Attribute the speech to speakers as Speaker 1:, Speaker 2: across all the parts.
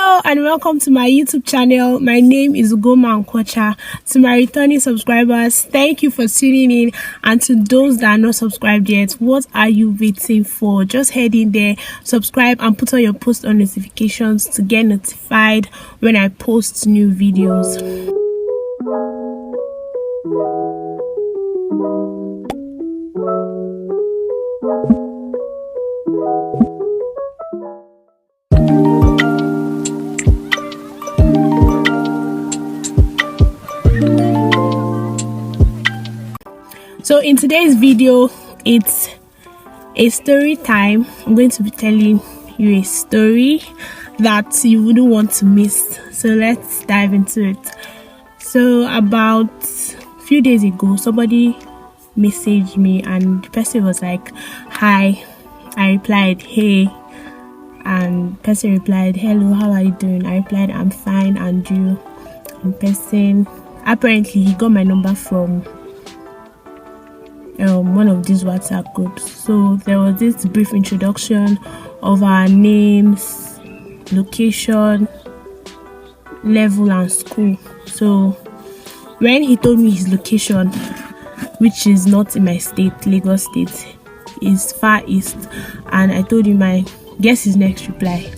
Speaker 1: Hello and welcome to my YouTube channel. My name is Ugonma Nkwocha. To my returning subscribers, thank you for tuning in, and to those that are not subscribed yet, what are you waiting for? Just head in there, subscribe and put on your post on notifications to get notified when I post new videos. So in today's video, it's a story time. I'm going to be telling you a story that you wouldn't want to miss. So let's dive into it. So about a few days ago, somebody messaged me and the person was like, "Hi." I replied, "Hey." And the person replied, "Hello, how are you doing?" I replied, "I'm fine, and you?" And the person, apparently he got my number from one of these WhatsApp groups. So there was this brief introduction of our names, location, level and school. So when he told me his location, which is not in my state, Lagos State, is far east, and I told him my guess his next reply.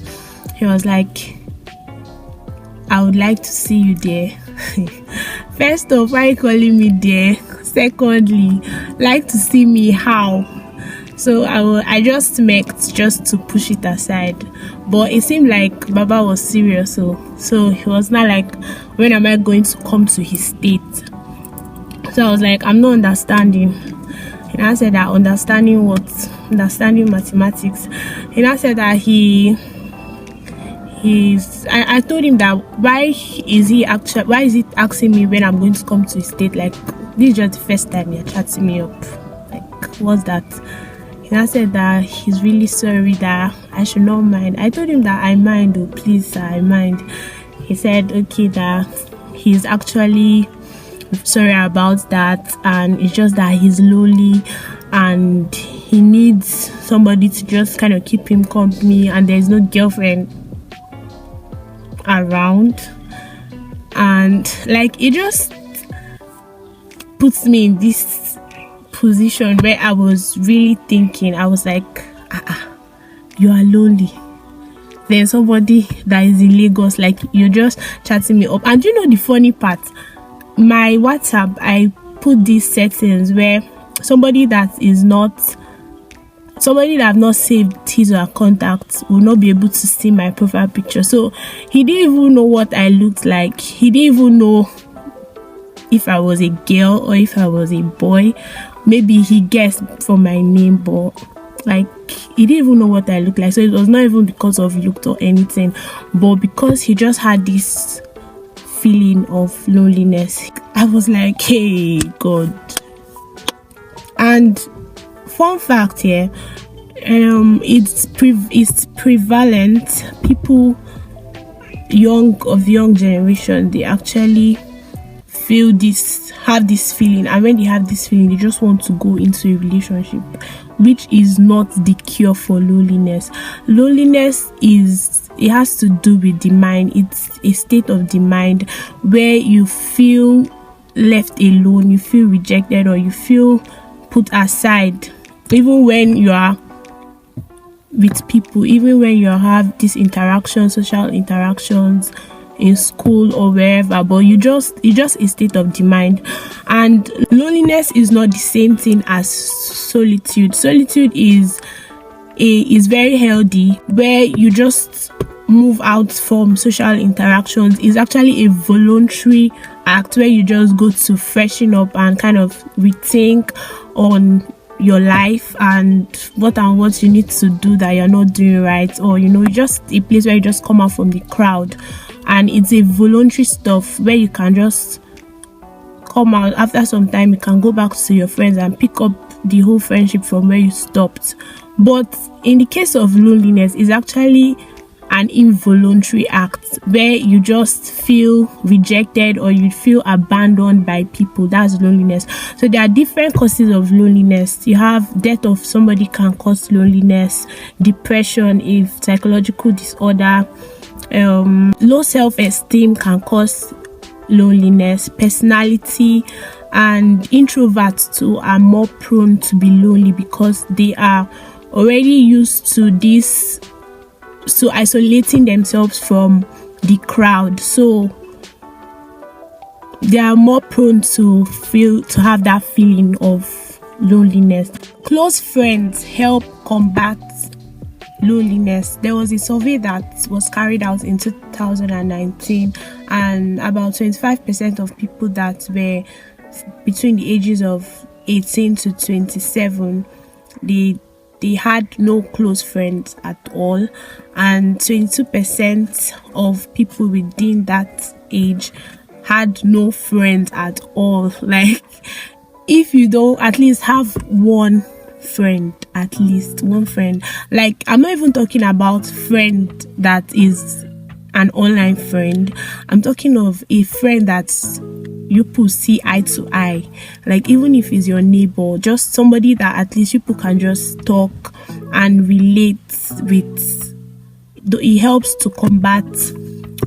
Speaker 1: He was like, "I would like to see you there." First off, why are you calling me there? Secondly, like to see me how? So I just smirked just to push it aside, but it seemed like Baba was serious. So he was not like, "When am I going to come to his state?" So I was like, "I'm not understanding." And I said that understanding what? Understanding mathematics. And I said that I told him that why is he asking me when I'm going to come to his state? Like, this is just the first time you're chatting me up. Like, what's that? And I said that he's really sorry, that I should not mind. I told him that I mind, oh please sir, I mind. He said okay, that he's actually sorry about that, and it's just that he's lonely and he needs somebody to just kind of keep him company, and there's no girlfriend around. And like, it just puts me in this position where I was really thinking, I was like, you are lonely, there's somebody that is in Lagos, like you're just chatting me up. And you know the funny part, my WhatsApp, I put these settings where somebody that I've not saved his or her contacts will not be able to see my profile picture. So he didn't even know what I looked like. He didn't even know if I was a girl or if I was a boy. Maybe he guessed from my name, but like, he didn't even know what I looked like. So it was not even because of look or anything, but because he just had this feeling of loneliness. I was like, hey God. And fun fact here, it's prevalent. People of young generation, they actually have this feeling, and when they have this feeling, they just want to go into a relationship, which is not the cure for loneliness. Loneliness it has to do with the mind. It's a state of the mind where you feel left alone, you feel rejected, or you feel put aside, even when you are with people, even when you have these interactions, social interactions in school or wherever, but it's just a state of the mind. And loneliness is not the same thing as solitude. Solitude is very healthy, where you just move out from social interactions. Is actually a voluntary act where you just go to freshen up and kind of rethink on your life and what you need to do that you're not doing right, or just a place where you just come out from the crowd. And it's a voluntary stuff where you can just come out. After some time, you can go back to your friends and pick up the whole friendship from where you stopped. But in the case of loneliness, it's actually an involuntary act where you just feel rejected or you feel abandoned by people. That's loneliness. So there are different causes of loneliness. You have death of somebody can cause loneliness, depression, if psychological disorder, Low self-esteem can cause loneliness. Personality and introverts too are more prone to be lonely because they are already used to this, so isolating themselves from the crowd, so they are more prone to have that feeling of loneliness. Close friends help combat loneliness. There was a survey that was carried out in 2019, and about 25% of people that were between the ages of 18 to 27, they had no close friends at all, and 22% of people within that age had no friends at all. Like, if you don't at least have one friend, like, I'm not even talking about friend that is an online friend, I'm talking of a friend that's you people see eye to eye, like even if it's your neighbor, just somebody that at least you people can just talk and relate with. It helps to combat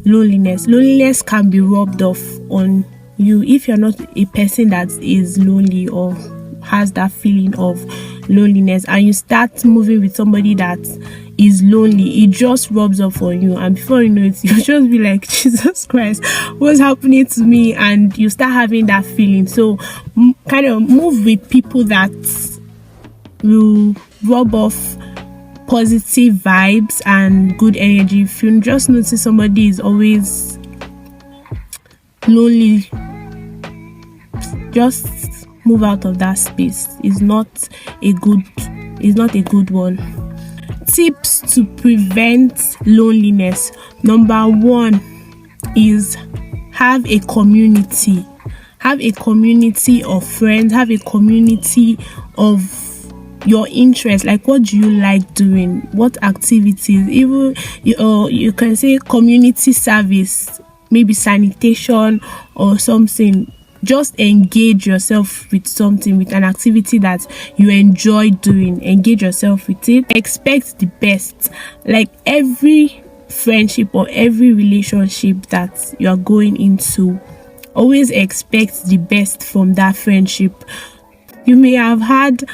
Speaker 1: loneliness can be rubbed off on you if you're not a person that is lonely or has that feeling of loneliness, and you start moving with somebody that is lonely. It just rubs off on you, and before you know it, you'll just be like, Jesus Christ, what's happening to me? And you start having that feeling. So kind of move with people that will rub off positive vibes and good energy. If you just notice somebody is always lonely, just move out of that space. It's not a good one. Tips to prevent loneliness. Number 1 is have a community. Have a community of friends. Have a community of your interests. Like, what do you like doing? What activities? Even you can say community service, maybe sanitation or something. Just engage yourself with something, with an activity that you enjoy doing. Engage yourself with it. Expect the best. Like, every friendship or every relationship that you are going into, always expect the best from that friendship. You may have had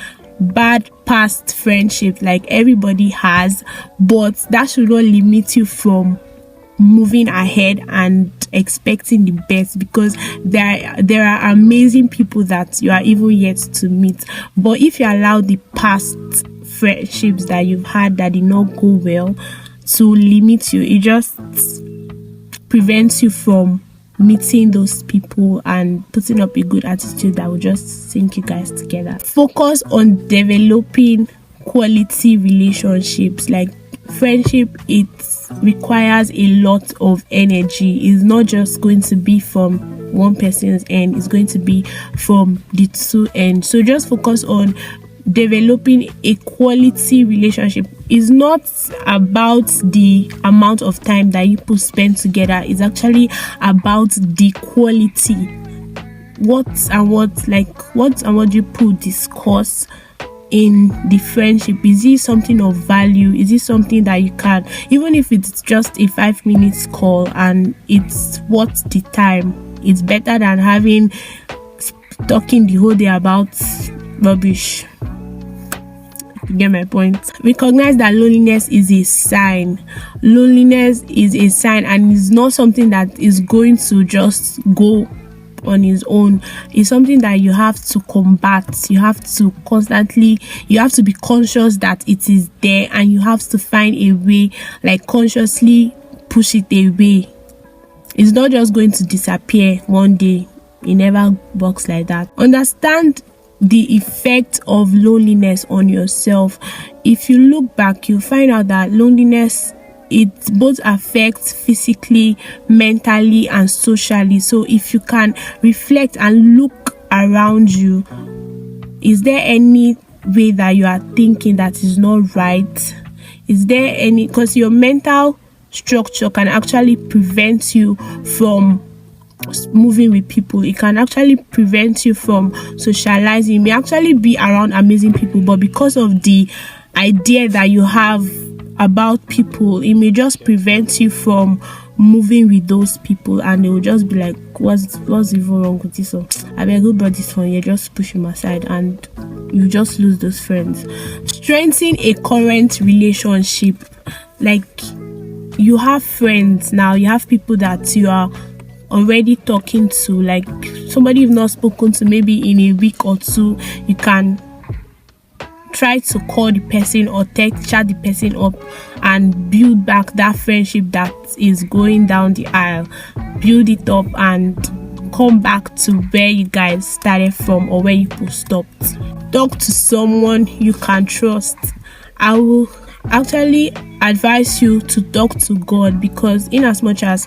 Speaker 1: bad past friendship, like everybody has, but that should not limit you from moving ahead and expecting the best, because there are amazing people that you are even yet to meet. But if you allow the past friendships that you've had that did not go well to limit you, it just prevents you from meeting those people and putting up a good attitude that will just sync you guys together. Focus on developing quality relationships. Like, friendship, it requires a lot of energy. It's not just going to be from one person's end, it's going to be from the two ends. So just focus on developing a quality relationship. Is not about the amount of time that you put spend together. It's actually about the quality. What and what you put discuss in the friendship. Is it something of value? Is it something that you can, even if it's just a 5 minutes call and it's worth the time, it's better than talking the whole day about rubbish. You get my point? Recognize that loneliness is a sign. Loneliness is a sign, and it's not something that is going to just go on its own. It's something that you have to combat. You have to be conscious that it is there, and you have to find a way, like consciously push it away. It's not just going to disappear one day. It never works like that. Understand the effect of loneliness on yourself. If you look back, you'll find out that loneliness, it both affects physically, mentally, and socially. So if you can reflect and look around you, is there any way that you are thinking that is not right? Is there any, because your mental structure can actually prevent you from moving with people. It can actually prevent you from socializing. You may actually be around amazing people, but because of the idea that you have about people, it may just prevent you from moving with those people, and they will just be like, what's even wrong with this one? I mean, good, but this one, you just push him aside and you just lose those friends. Strengthen a current relationship. Like, you have friends now, you have people that you are already talking to, like somebody you've not spoken to maybe in a week or two. You can try to call the person or chat the person up and build back that friendship that is going down the aisle. Build it up and come back to where you guys started from, or where you stopped. Talk to someone you can trust. I will actually advise you to talk to God, because in as much as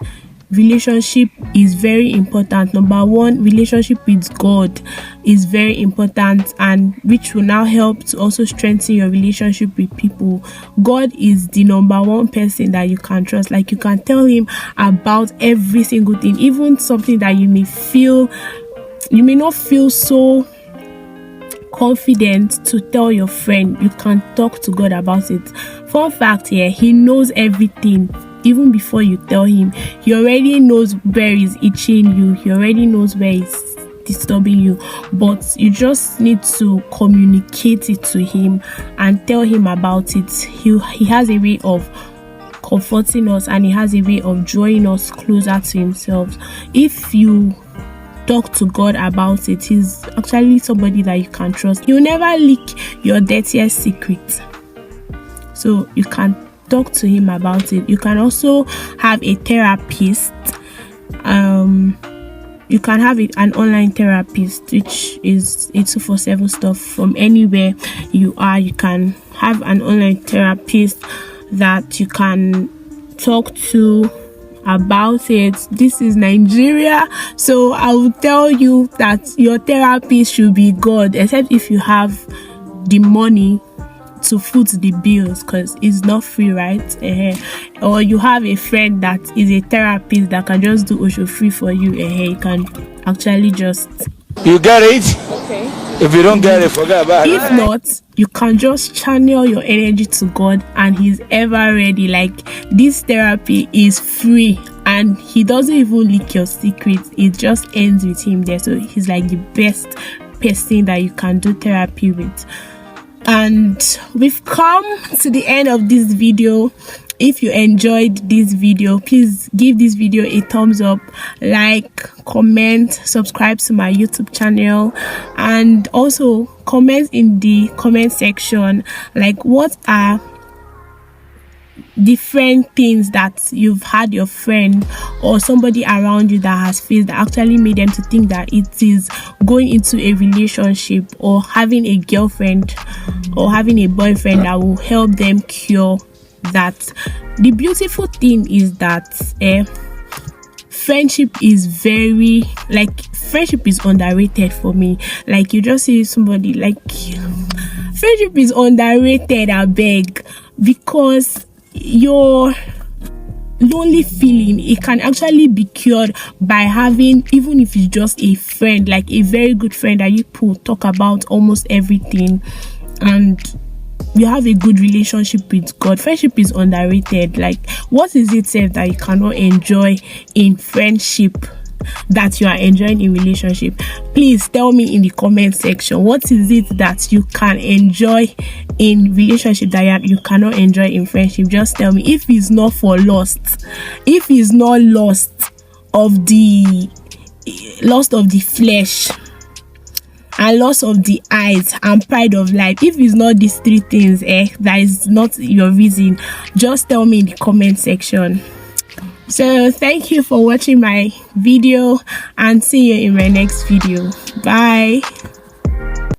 Speaker 1: relationship is very important, number one, relationship with God is very important, and which will now help to also strengthen your relationship with people. God is the number one person that you can trust. Like, you can tell him about every single thing, even something that you may not feel so confident to tell your friend. You can talk to God about it. Fun fact here, he knows everything. Even before you tell him, he already knows where is itching you, he already knows where is disturbing you, but you just need to communicate it to him and tell him about it. He has a way of comforting us, and he has a way of drawing us closer to himself. If you talk to God about it, he's actually somebody that you can trust. He'll never leak your dirtiest secret, so you can talk to him about it. You can also have a therapist. You can have an online therapist, which is a 247 stuff. From anywhere you are, you can have an online therapist that you can talk to about it. This is Nigeria, so I will tell you that your therapist should be God, except if you have the money to foot the bills, because it's not free, right? Or you have a friend that is a therapist that can just do Osho free for you. You can actually just,
Speaker 2: you get it?
Speaker 1: Okay.
Speaker 2: If you don't get it, forget about it.
Speaker 1: If not, you can just channel your energy to God, and he's ever ready. Like, this therapy is free, and he doesn't even leak your secrets. It just ends with him there. So he's like the best person that you can do therapy with. And we've come to the end of this video. If you enjoyed this video, please give this video a thumbs up, like, comment, subscribe to my YouTube channel, and also comment in the comment section, like, what are different things that you've had your friend or somebody around you that has faced that actually made them to think that it is going into a relationship, or having a girlfriend or having a boyfriend that will help them cure that. The beautiful thing is that friendship is friendship is underrated for me. Like, you just see somebody, like, friendship is underrated, I beg, because your lonely feeling, it can actually be cured by having, even if it's just a friend, like a very good friend that you talk about almost everything, and you have a good relationship with God. Friendship is underrated. Like, what is it said that you cannot enjoy in friendship that you are enjoying in relationship? Please tell me in the comment section, what is it that you can enjoy in relationship that you cannot enjoy in friendship? Just tell me. If it's not for lust, if it's not lust of the flesh and loss of the eyes and pride of life, if it's not these three things, that is not your reason, just tell me in the comment section. So thank you for watching my video, and see you in my next video. Bye.